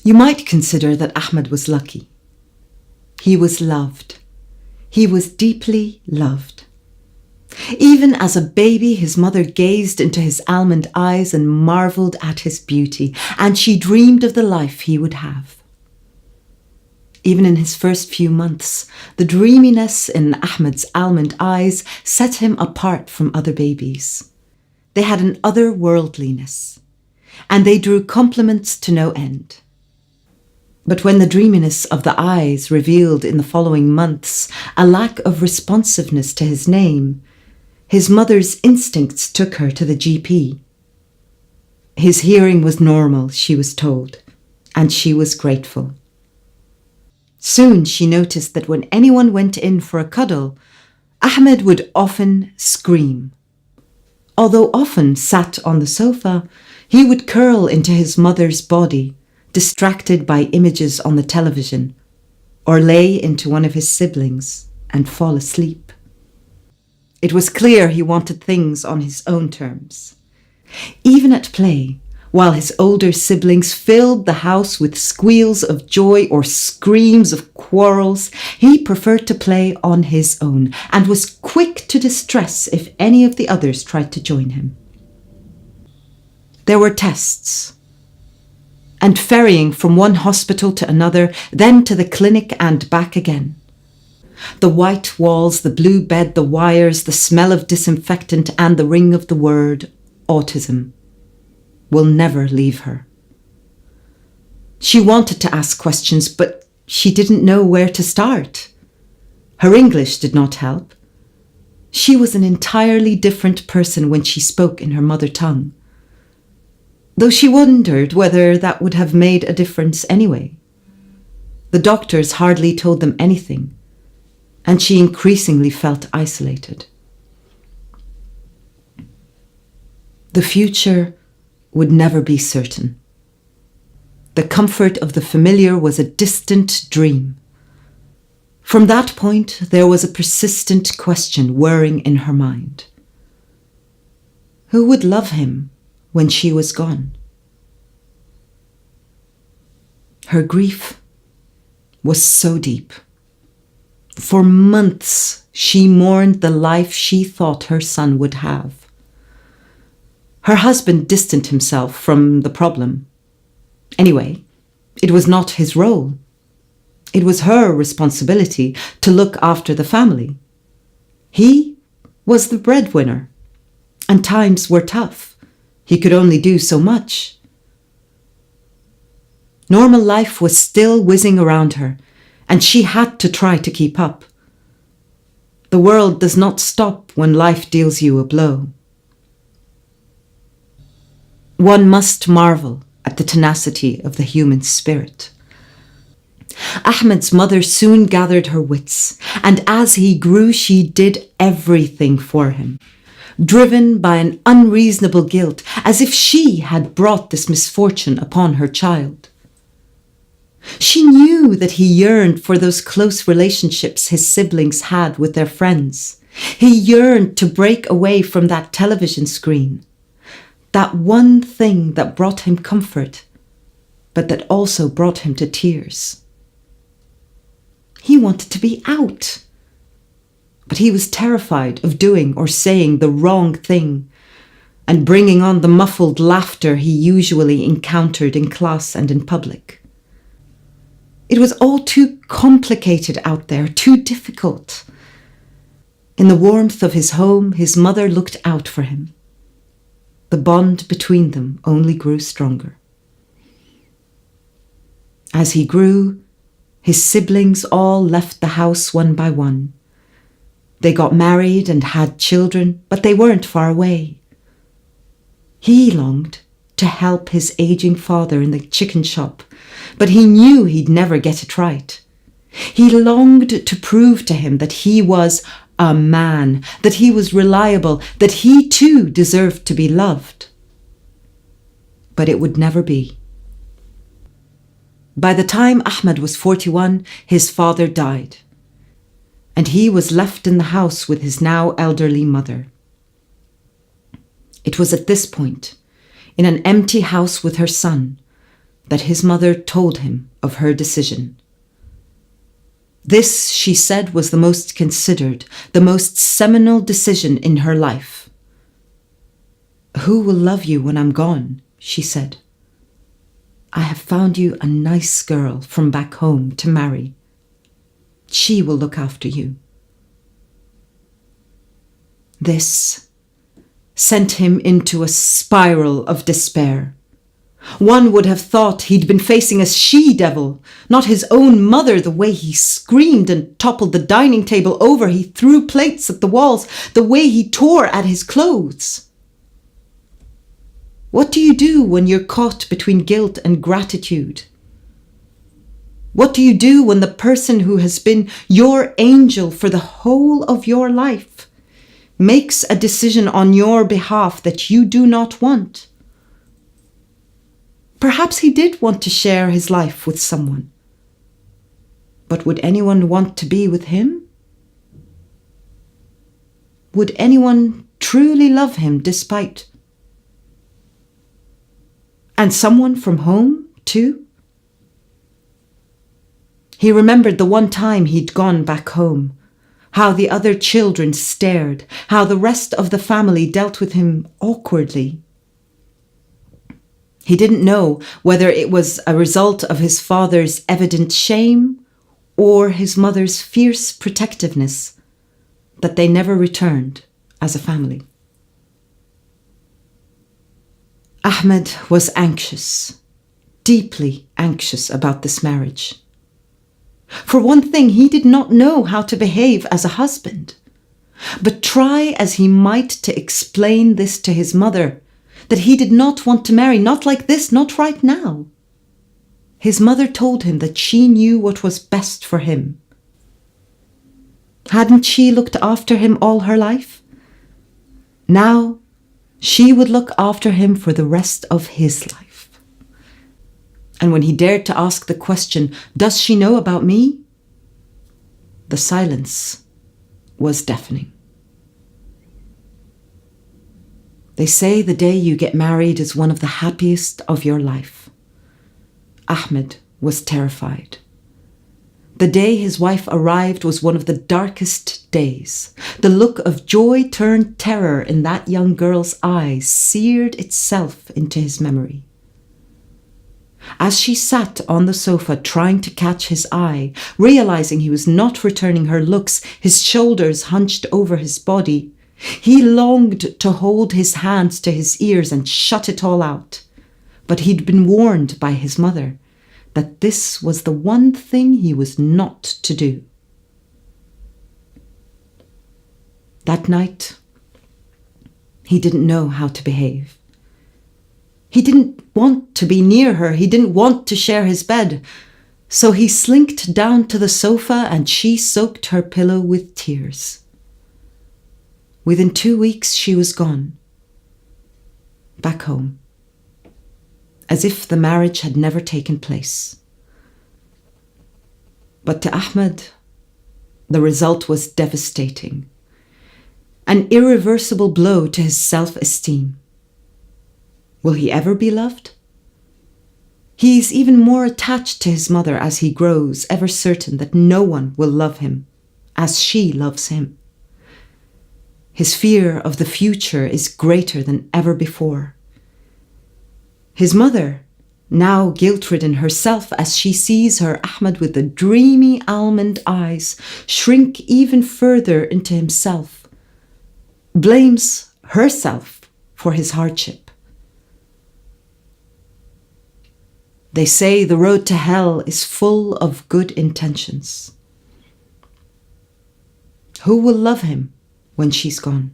You might consider that Ahmed was lucky. He was loved. He was deeply loved. Even as a baby, his mother gazed into his almond eyes and marveled at his beauty, and she dreamed of the life he would have. Even in his first few months, the dreaminess in Ahmed's almond eyes set him apart from other babies. They had an otherworldliness, and they drew compliments to no end. But when the dreaminess of the eyes revealed in the following months a lack of responsiveness to his name, his mother's instincts took her to the GP. His hearing was normal, she was told, and she was grateful. Soon she noticed that when anyone went in for a cuddle, Ahmed would often scream. Although often sat on the sofa, he would curl into his mother's body, distracted by images on the television, or lay into one of his siblings and fall asleep. It was clear he wanted things on his own terms. Even at play, while his older siblings filled the house with squeals of joy or screams of quarrels, he preferred to play on his own and was quick to distress if any of the others tried to join him. There were tests, and ferrying from one hospital to another, then to the clinic and back again. The white walls, the blue bed, the wires, the smell of disinfectant, and the ring of the word autism will never leave her. She wanted to ask questions, but she didn't know where to start. Her English did not help. She was an entirely different person when she spoke in her mother tongue, though she wondered whether that would have made a difference anyway. The doctors hardly told them anything, and she increasingly felt isolated. The future would never be certain. The comfort of the familiar was a distant dream. From that point, there was a persistent question whirring in her mind. Who would love him when she was gone? Her grief was so deep. For months, she mourned the life she thought her son would have. Her husband distanced himself from the problem. Anyway, it was not his role. It was her responsibility to look after the family. He was the breadwinner, and times were tough. He could only do so much. Normal life was still whizzing around her, and she had to try to keep up. The world does not stop when life deals you a blow. One must marvel at the tenacity of the human spirit. Ahmed's mother soon gathered her wits, and as he grew, she did everything for him, driven by an unreasonable guilt, as if she had brought this misfortune upon her child. She knew that he yearned for those close relationships his siblings had with their friends. He yearned to break away from that television screen, that one thing that brought him comfort, but that also brought him to tears. He wanted to be out, but he was terrified of doing or saying the wrong thing and bringing on the muffled laughter he usually encountered in class and in public. It was all too complicated out there, too difficult. In the warmth of his home, his mother looked out for him. The bond between them only grew stronger. As he grew, his siblings all left the house one by one. They got married and had children, but they weren't far away. He longed to help his aging father in the chicken shop, but he knew he'd never get it right. He longed to prove to him that he was a man, that he was reliable, that he too deserved to be loved. But it would never be. By the time Ahmed was 41, his father died, and he was left in the house with his now elderly mother. It was at this point, in an empty house with her son, that his mother told him of her decision. This, she said, was the most considered, the most seminal decision in her life. "Who will love you when I'm gone?" she said. "I have found you a nice girl from back home to marry. She will look after you." This sent him into a spiral of despair. One would have thought he'd been facing a she-devil, not his own mother, the way he screamed and toppled the dining table over, he threw plates at the walls, the way he tore at his clothes. What do you do when you're caught between guilt and gratitude? What do you do when the person who has been your angel for the whole of your life makes a decision on your behalf that you do not want? Perhaps he did want to share his life with someone. But would anyone want to be with him? Would anyone truly love him despite? And someone from home, too? He remembered the one time he'd gone back home, how the other children stared, how the rest of the family dealt with him awkwardly. He didn't know whether it was a result of his father's evident shame or his mother's fierce protectiveness that they never returned as a family. Ahmed was anxious, deeply anxious about this marriage. For one thing, he did not know how to behave as a husband. But try as he might to explain this to his mother, that he did not want to marry, not like this, not right now. His mother told him that she knew what was best for him. Hadn't she looked after him all her life? Now she would look after him for the rest of his life. And when he dared to ask the question, "Does she know about me?" the silence was deafening. They say the day you get married is one of the happiest of your life. Ahmed was terrified. The day his wife arrived was one of the darkest days. The look of joy turned terror in that young girl's eyes seared itself into his memory. As she sat on the sofa trying to catch his eye, realizing he was not returning her looks, his shoulders hunched over his body, he longed to hold his hands to his ears and shut it all out. But he'd been warned by his mother that this was the one thing he was not to do. That night, he didn't know how to behave. He didn't want to be near her. He didn't want to share his bed. So he slinked down to the sofa and she soaked her pillow with tears. Within 2 weeks, she was gone. Back home. As if the marriage had never taken place. But to Ahmed, the result was devastating. An irreversible blow to his self-esteem. Will he ever be loved? He's even more attached to his mother as he grows, ever certain that no one will love him as she loves him. His fear of the future is greater than ever before. His mother, now guilt-ridden herself as she sees her Ahmed with the dreamy almond eyes shrink even further into himself, blames herself for his hardship. They say the road to hell is full of good intentions. Who will love him when she's gone?